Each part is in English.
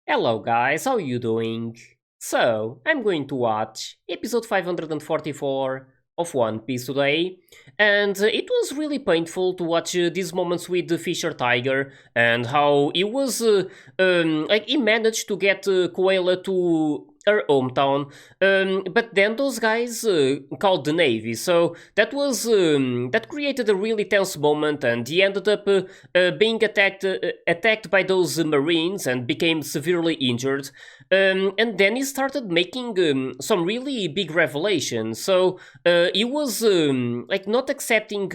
Hello guys, how you doing? So, I'm going to watch episode 544 of One Piece today, and it was really painful to watch these moments with the Fisher Tiger and how he was like he managed to get Koala to her hometown, but then those guys called the Navy, so that created a really tense moment, and he ended up being attacked by those Marines and became severely injured. And then he started making some really big revelations. So he was like not accepting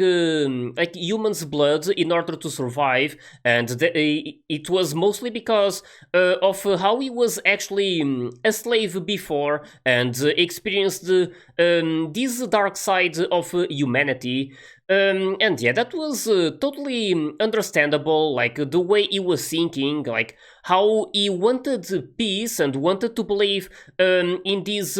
like humans' blood in order to survive, and it was mostly because of how he was actually a slave before and experienced this dark side of humanity. And yeah, that was totally understandable, like the way he was thinking, like how he wanted peace and wanted to believe in this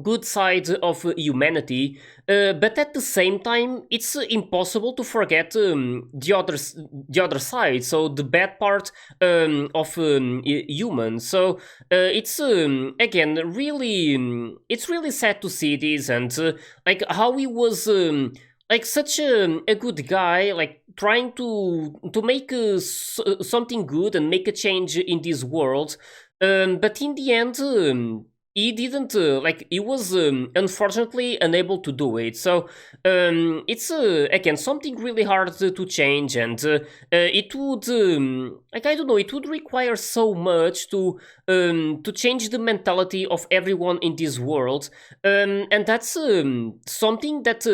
good side of humanity, but at the same time it's impossible to forget the other side, so the bad part of humans. So it's again really it's really sad to see this, and like how he was like such a good guy, like trying to make something good and make a change in this world, but in the end he didn't like he was unfortunately unable to do it. So it's again something really hard to change, and it would like I don't know, it would require so much to change the mentality of everyone in this world, and that's something that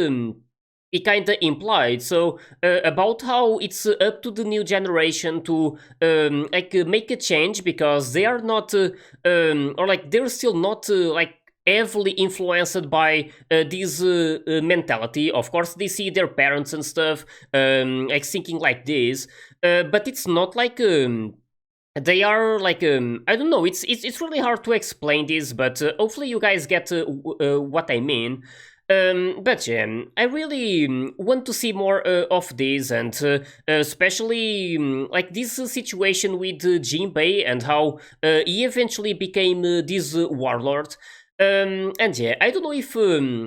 it kind of implied. So about how it's up to the new generation to like make a change, because they are not or like they're still not like heavily influenced by this mentality. Of course they see their parents and stuff like thinking like this, but it's not like they are like I don't know, it's really hard to explain this, but hopefully you guys get what I mean. But yeah, I really want to see more of this, and especially like this situation with Jinbei and how he eventually became this warlord. And yeah, I don't know if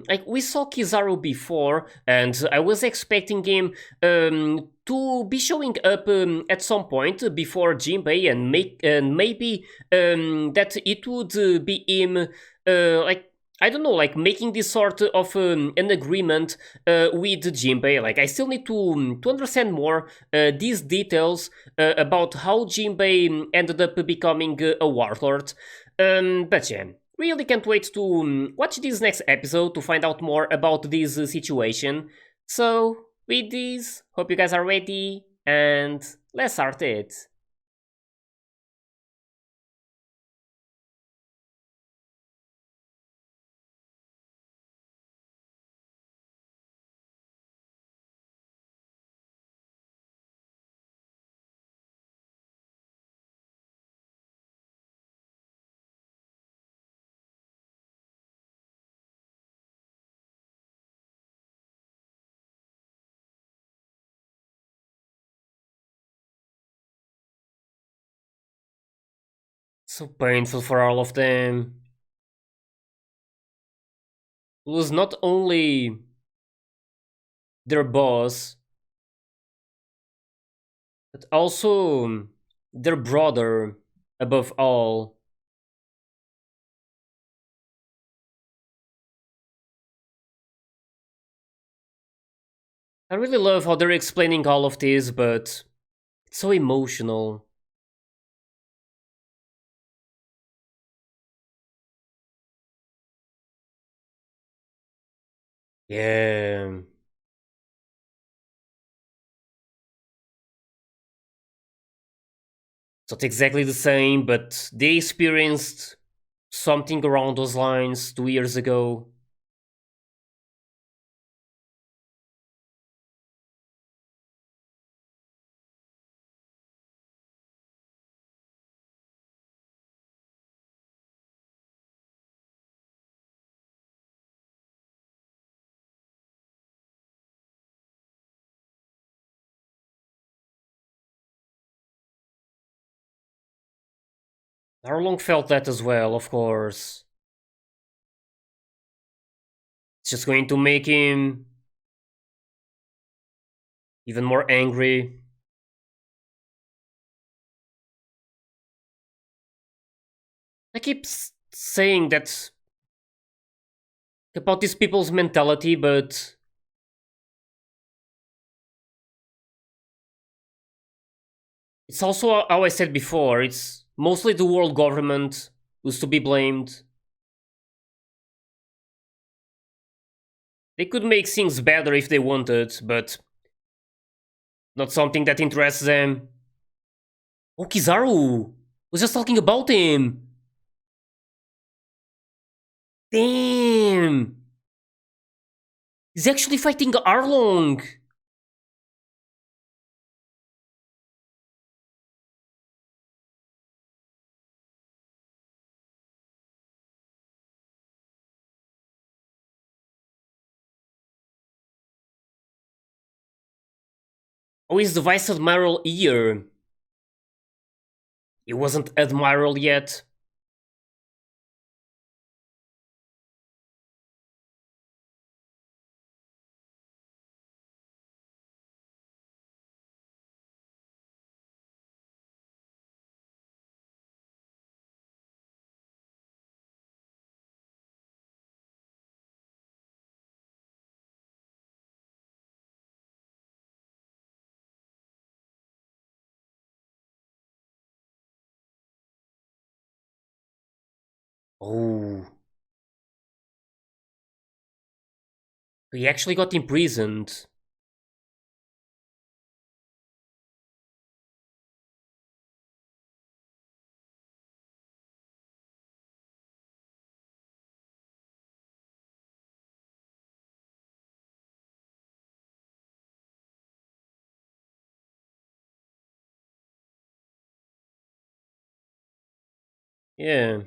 like we saw Kizaru before, and I was expecting him to be showing up at some point before Jinbei, and make and maybe that it would be him like I don't know, like making this sort of an agreement with Jinbei. Like I still need to understand more these details about how Jinbei ended up becoming a warlord. But yeah, really can't wait to watch this next episode to find out more about this situation. So with this, hope you guys are ready, and let's start it. So painful for all of them. It was not only their boss, but also their brother above all. I really love how they're explaining all of this, but it's so emotional. Yeah, it's not exactly the same, but they experienced something around those lines 2 years ago. Arlong felt that as well, of course. It's just going to make him even more angry. I keep saying that about these people's mentality, but it's also how I said before, it's mostly the world government who's to be blamed. They could make things better if they wanted, but not something that interests them. Oh, Kizaru! Was just talking about him! Damn! He's actually fighting Arlong! Oh, is the Vice Admiral here? He wasn't Admiral yet. Oh. He actually got imprisoned. Yeah.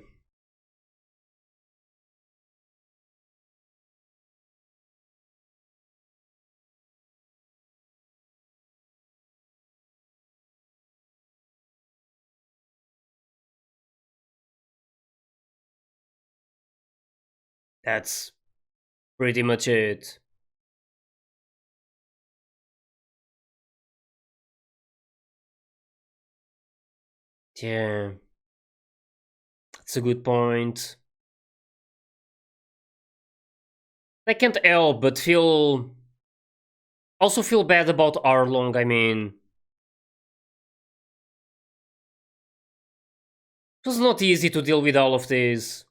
That's pretty much it. Yeah. That's a good point. I can't help but also feel bad about Arlong, I mean. It was not easy to deal with all of this.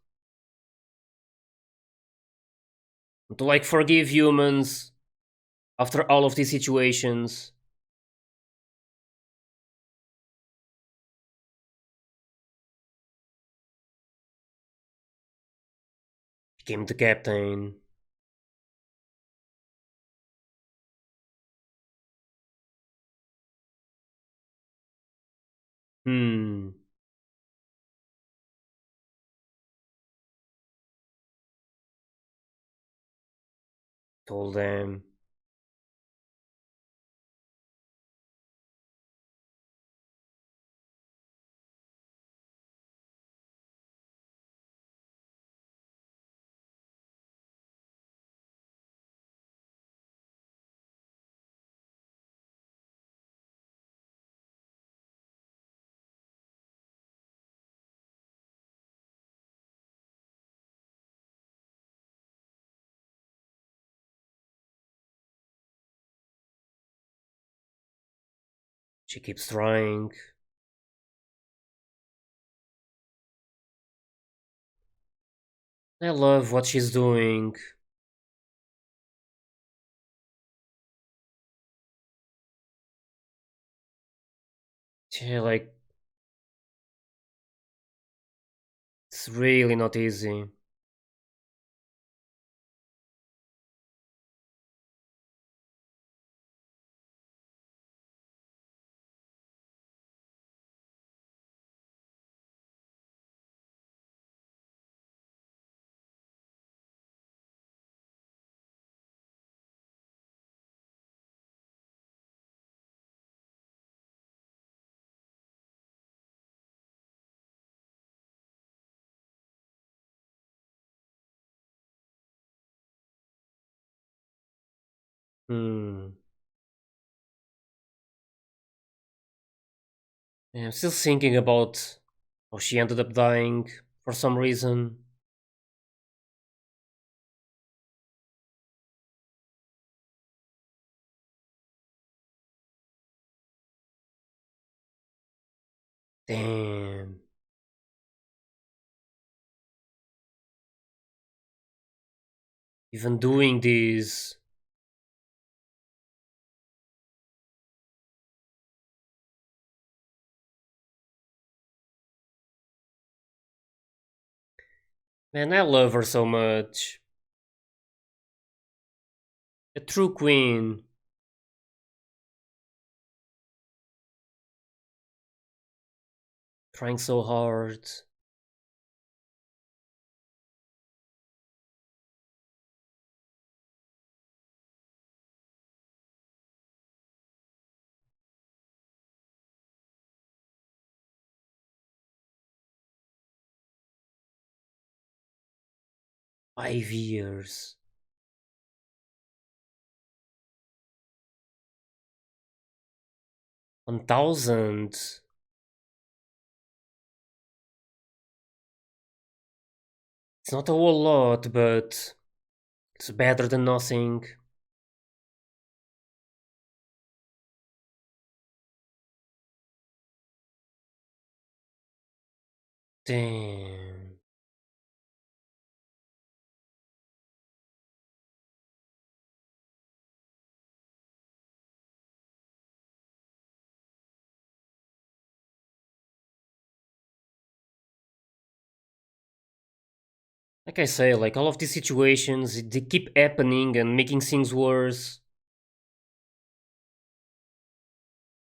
To like forgive humans after all of these situations. Became the captain. Hmm. Told them. She keeps trying. I love what she's doing. Yeah, like, it's really not easy. Hmm. Yeah, I'm still thinking about how she ended up dying for some reason. Damn. Even doing this. Man, I love her so much. A true queen. Trying so hard. 5 years. 1,000. It's not a whole lot, but it's better than nothing. Damn. Like I say, like all of these situations, they keep happening and making things worse,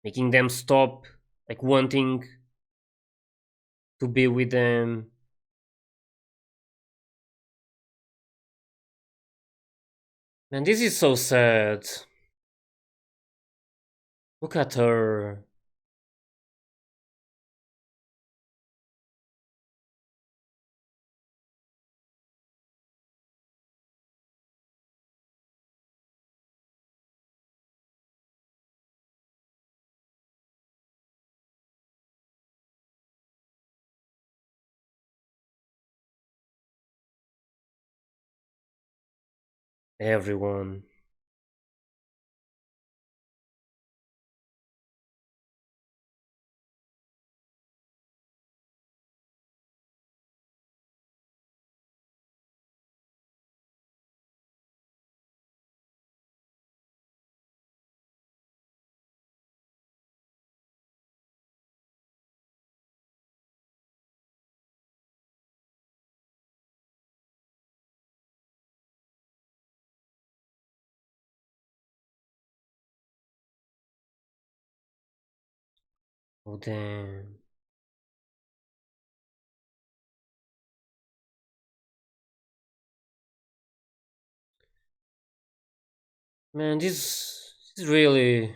making them stop, like wanting to be with them. Man, this is so sad. Look at her. Everyone. Oh damn. Man, this is really.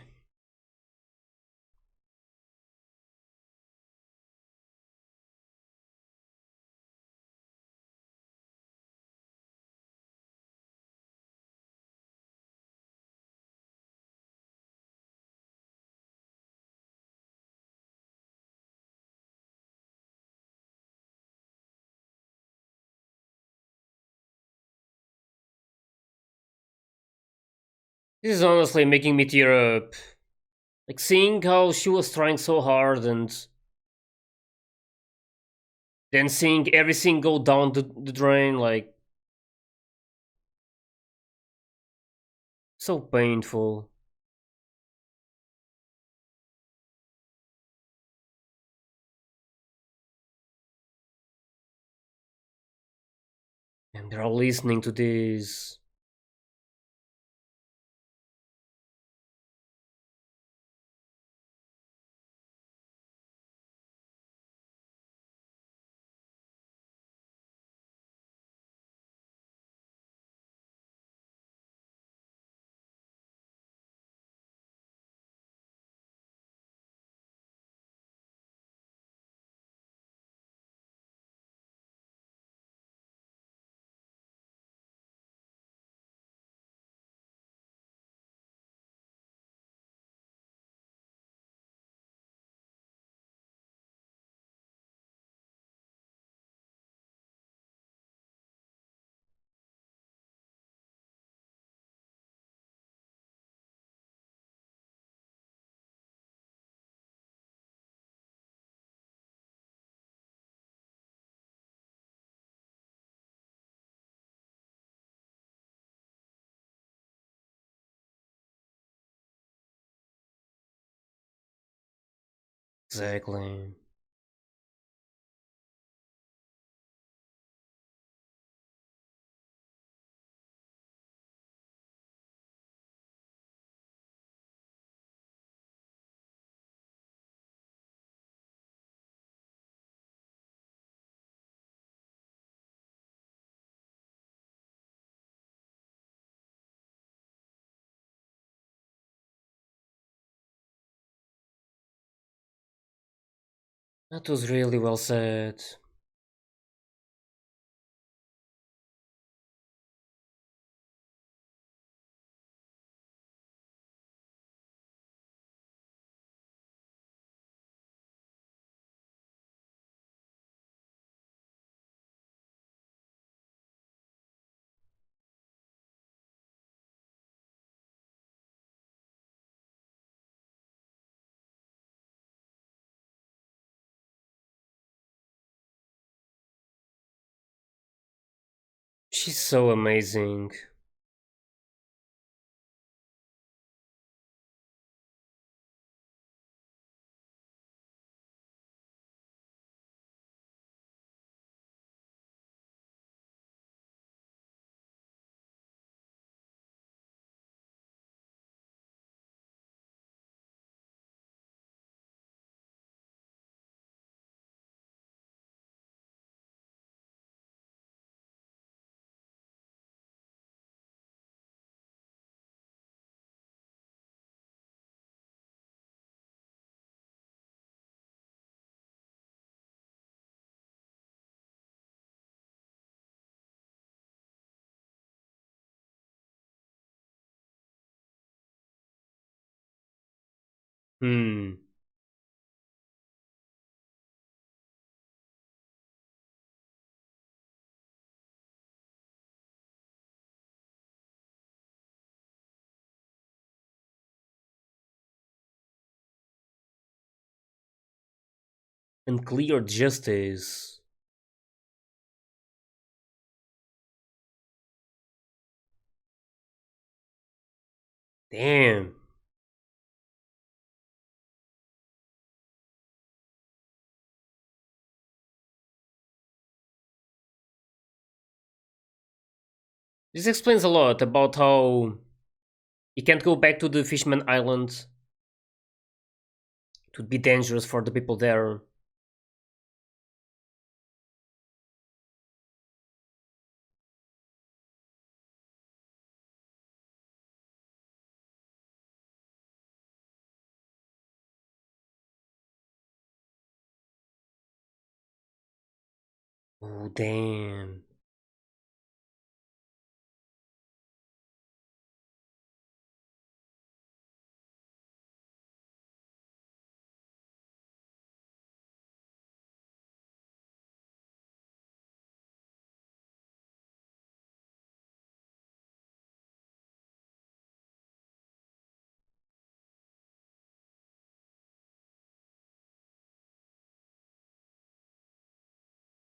This is honestly making me tear up. Like seeing how she was trying so hard and then seeing everything go down the drain, like so painful. And they're all listening to this. Exactly. That was really well said. She's so amazing. Hmm. And clear justice. Damn. This explains a lot about how you can't go back to the Fishman Island. It would be dangerous for the people there. Oh, damn.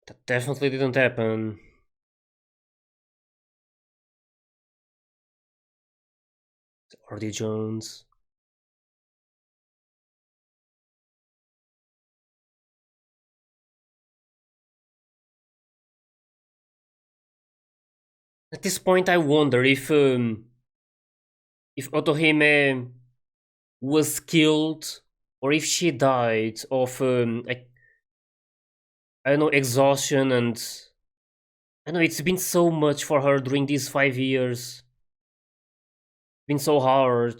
That definitely didn't happen. Artie Jones. At this point, I wonder if Otohime was killed or if she died of I don't know, exhaustion, and I know it's been so much for her during these 5 years. Been so hard.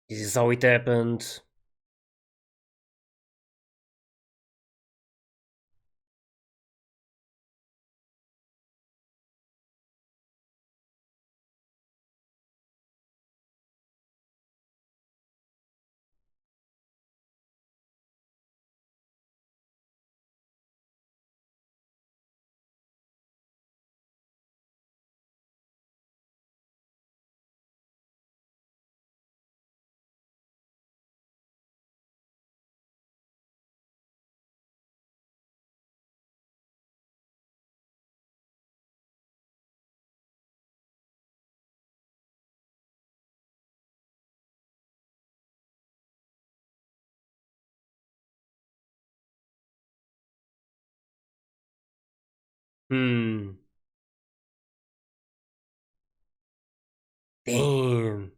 This is how it happened. Hmm. Damn.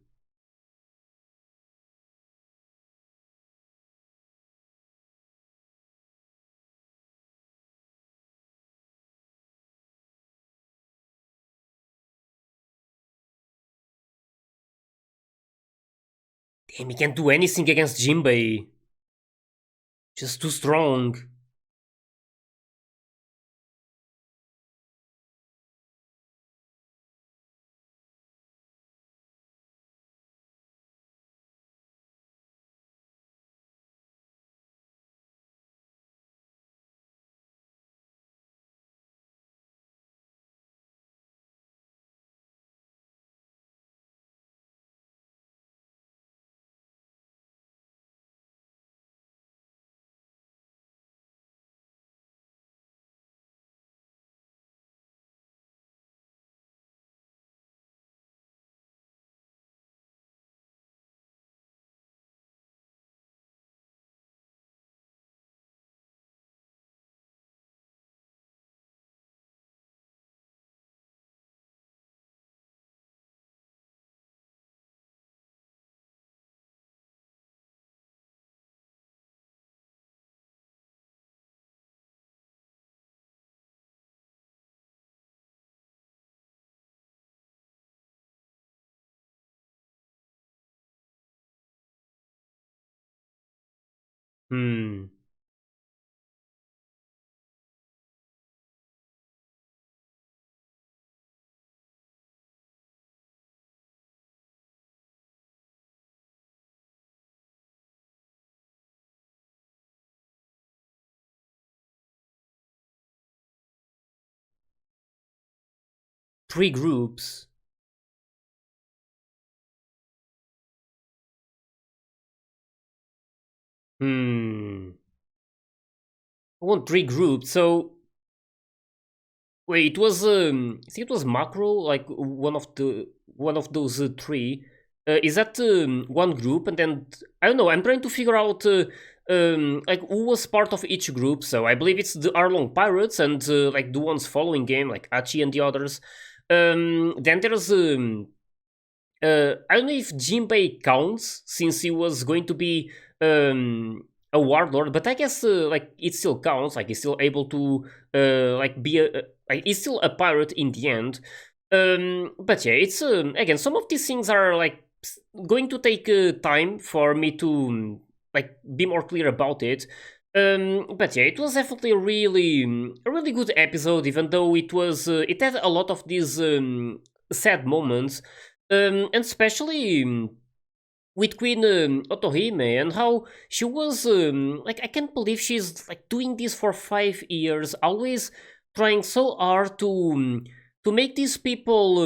Damn, he can't do anything against Jinbei. Just too strong. Hmm. 3 groups. Hmm. I want 3 groups, so wait, it was I think it was Macro, like one of those three. Is that one group? And then I don't know. I'm trying to figure out like who was part of each group. So I believe it's the Arlong Pirates and like the ones following game, like Achi and the others. Then there's I don't know if Jinbei counts since he was going to be a warlord, but I guess like it still counts. Like he's still able to like be like he's still a pirate in the end. But yeah, it's again some of these things are like going to take time for me to like be more clear about it. But yeah, it was definitely a really good episode, even though it had a lot of these sad moments, and especially with Queen Otohime and how she was like I can't believe she's like doing this for 5 years, always trying so hard to make these people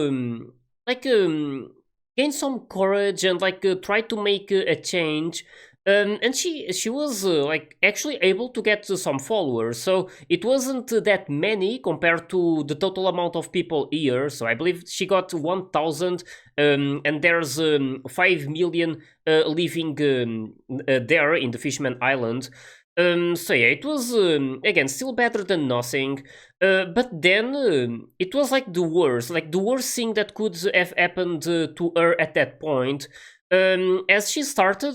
like gain some courage and like try to make a change. And she was like actually able to get some followers, so it wasn't that many compared to the total amount of people here. So I believe she got 1,000, and there's 5 million living there in the Fishman Island. So yeah, it was again still better than nothing. But then it was like the worst thing that could have happened to her at that point, as she started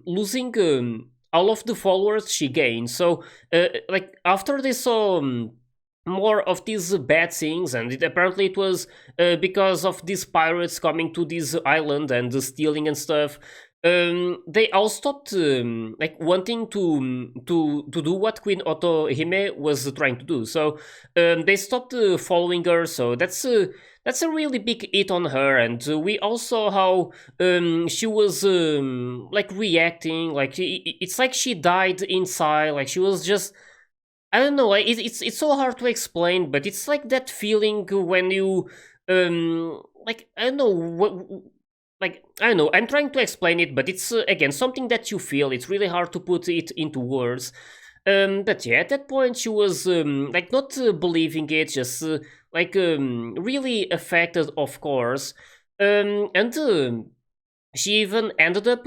losing all of the followers she gained. So like after they saw more of these bad things, and apparently it was because of these pirates coming to this island and stealing and stuff. They all stopped like wanting to do what Queen Otohime was trying to do. So they stopped following her. So that's a really big hit on her. And we also how she was like reacting, like it's like she died inside, like she was just I don't know. It's so hard to explain, but it's like that feeling when you like I don't know what like I don't know. I'm trying to explain it, but it's again something that you feel. It's really hard to put it into words. But yeah, at that point she was like not believing it, just like really affected, of course. And she even ended up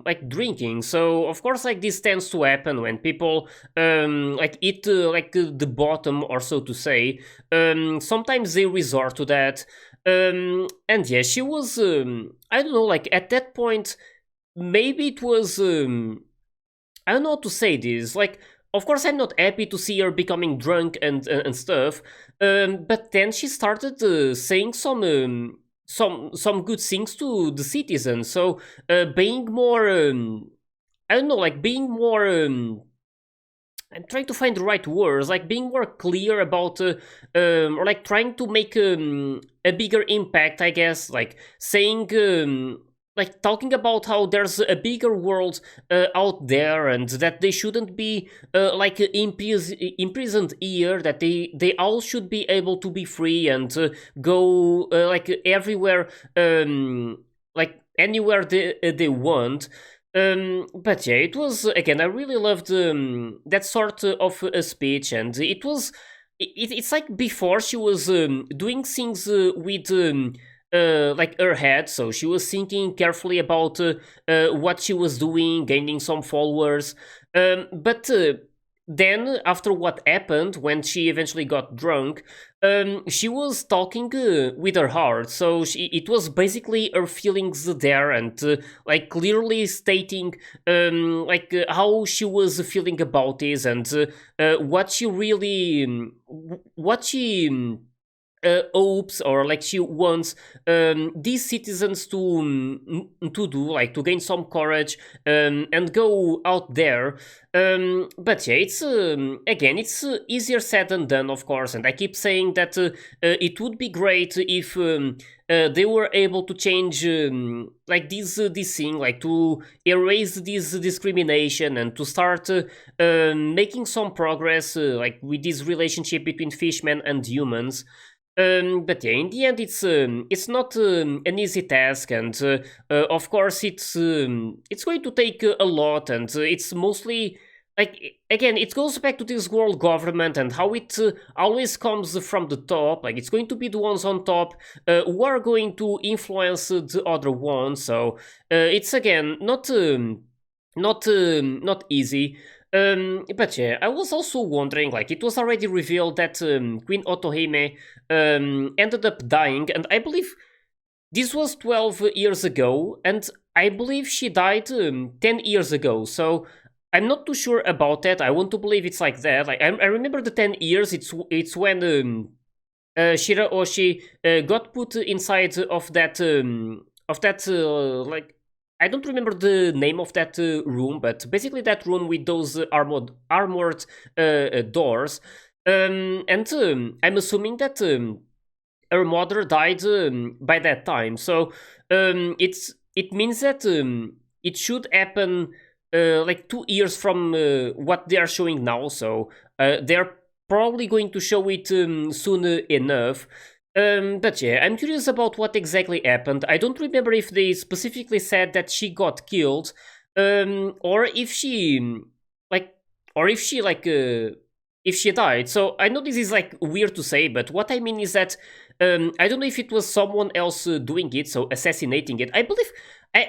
like drinking. So of course, like this tends to happen when people like eat the bottom, or so to say. Sometimes they resort to that. And yeah, she was I don't know, like at that point, maybe it was I don't know how to say this. Like, of course, I'm not happy to see her becoming drunk and stuff. But then she started saying some good things to the citizens. So being more I don't know, like being more. I'm trying to find the right words, like being more clear about, or like trying to make a bigger impact, I guess. Like saying, like talking about how there's a bigger world out there, and that they shouldn't be like imprisoned here. That they all should be able to be free and go like everywhere, like anywhere they want. But yeah, it was again. I really loved that sort of a speech, and it was. It's like before she was doing things with like her head, so she was thinking carefully about what she was doing, gaining some followers. But then, after what happened when she eventually got drunk, she was talking with her heart. So it was basically her feelings there, and like clearly stating like how she was feeling about this, and what she really what she hopes, or like she wants these citizens to do, like to gain some courage and go out there. But yeah, it's again, it's easier said than done, of course, and I keep saying that it would be great if they were able to change like this thing, like to erase this discrimination and to start making some progress like with this relationship between fishmen and humans. But yeah, in the end, it's not an easy task, and of course, it's going to take a lot, and it's mostly like again, it goes back to this world government and how it always comes from the top. Like it's going to be the ones on top who are going to influence the other ones. So it's again not easy. But yeah, I was also wondering, like, it was already revealed that Queen Otohime ended up dying, and I believe this was 12 years ago, and I believe she died 10 years ago, so I'm not too sure about that. I want to believe it's like that. Like, I remember the 10 years, it's when Shira Oshi got put inside of that like I don't remember the name of that room, but basically that room with those armored doors. And I'm assuming that her mother died by that time, so it means that it should happen like 2 years from what they are showing now. So they're probably going to show it soon enough. But yeah, I'm curious about what exactly happened. I don't remember if they specifically said that she got killed, or if she like, or if she died. So I know this is like weird to say, but what I mean is that I don't know if it was someone else doing it, so assassinating it. I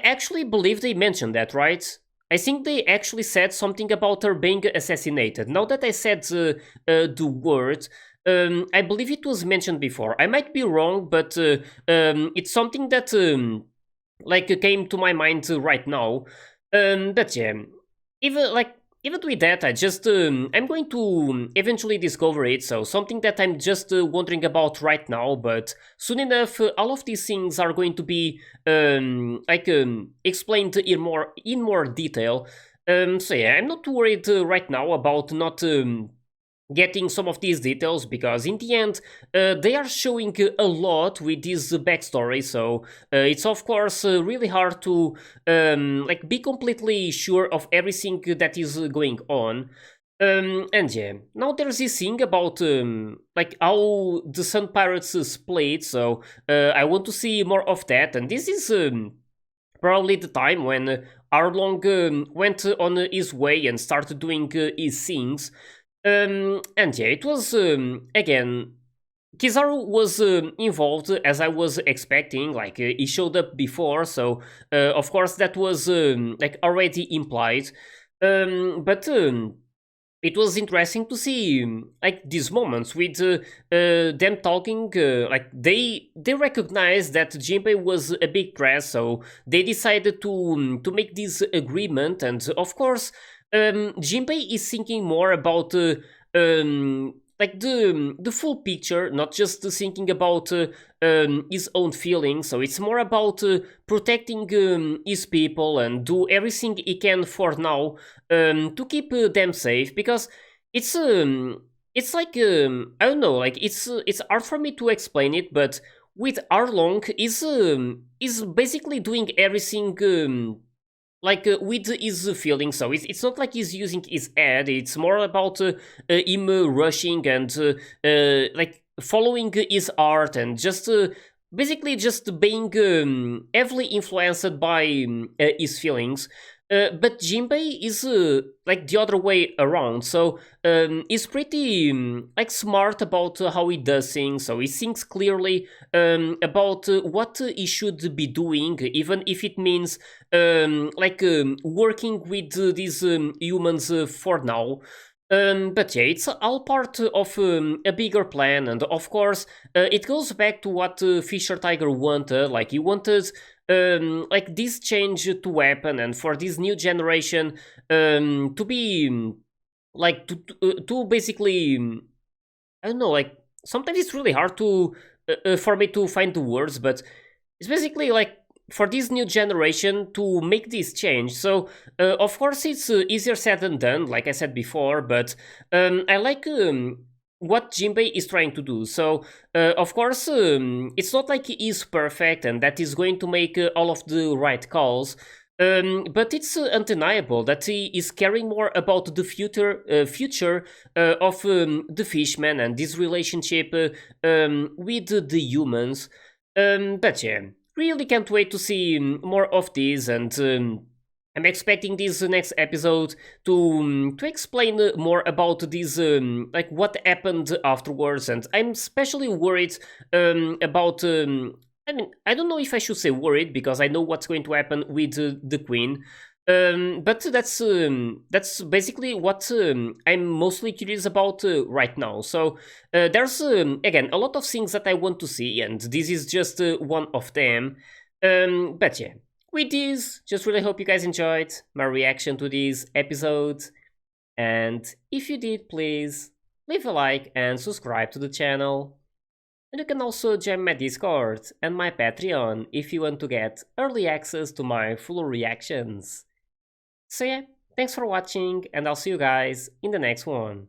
actually believe they mentioned that, right? I think they actually said something about her being assassinated. Now that I said the word, I believe it was mentioned before. I might be wrong, but it's something that like came to my mind right now. But yeah, even like even with that, I just I'm going to eventually discover it. So something that I'm just wondering about right now. But soon enough, all of these things are going to be like explained in more detail. So yeah, I'm not too worried right now about not getting some of these details, because in the end they are showing a lot with this backstory. So it's of course really hard to like be completely sure of everything that is going on. And yeah, now there's this thing about like how the Sun Pirates split. So I want to see more of that, and this is probably the time when Arlong went on his way and started doing his things. And yeah, it was again. Kizaru was involved as I was expecting. Like he showed up before, so of course that was like already implied. But it was interesting to see like these moments with them talking. Like they recognized that Jinbei was a big threat, so they decided to make this agreement. And of course, Jinbei is thinking more about like the full picture, not just thinking about his own feelings. So it's more about protecting his people and do everything he can for now to keep them safe, because it's like I don't know, like it's hard for me to explain it, but with Arlong is basically doing everything like with his feelings. So it's not like he's using his head. It's more about him rushing and like following his art and just basically just being heavily influenced by his feelings. But Jinbei is like the other way around. So he's pretty like smart about how he does things. So he thinks clearly about what he should be doing, even if it means working with these humans for now. But yeah, it's all part of a bigger plan, and of course, it goes back to what Fisher Tiger wanted. Like he wanted like this change to happen, and for this new generation to be to basically I don't know, like sometimes it's really hard to for me to find the words, but it's basically like for this new generation to make this change. So of course it's easier said than done, like I said before, but I like what Jinbei is trying to do. So of course it's not like he is perfect and that is going to make all of the right calls. But it's undeniable that he is caring more about the future of the fishmen and this relationship with the humans. But yeah, really can't wait to see more of this, and I'm expecting this next episode to explain more about this, like what happened afterwards. And I'm especially worried about. I mean, I don't know if I should say worried because I know what's going to happen with the queen. But that's basically what I'm mostly curious about right now. So there's again a lot of things that I want to see, and this is just one of them. But yeah, with this, just really hope you guys enjoyed my reaction to this episode. And if you did, please leave a like and subscribe to the channel. And you can also join my Discord and my Patreon if you want to get early access to my full reactions. So yeah, thanks for watching, and I'll see you guys in the next one.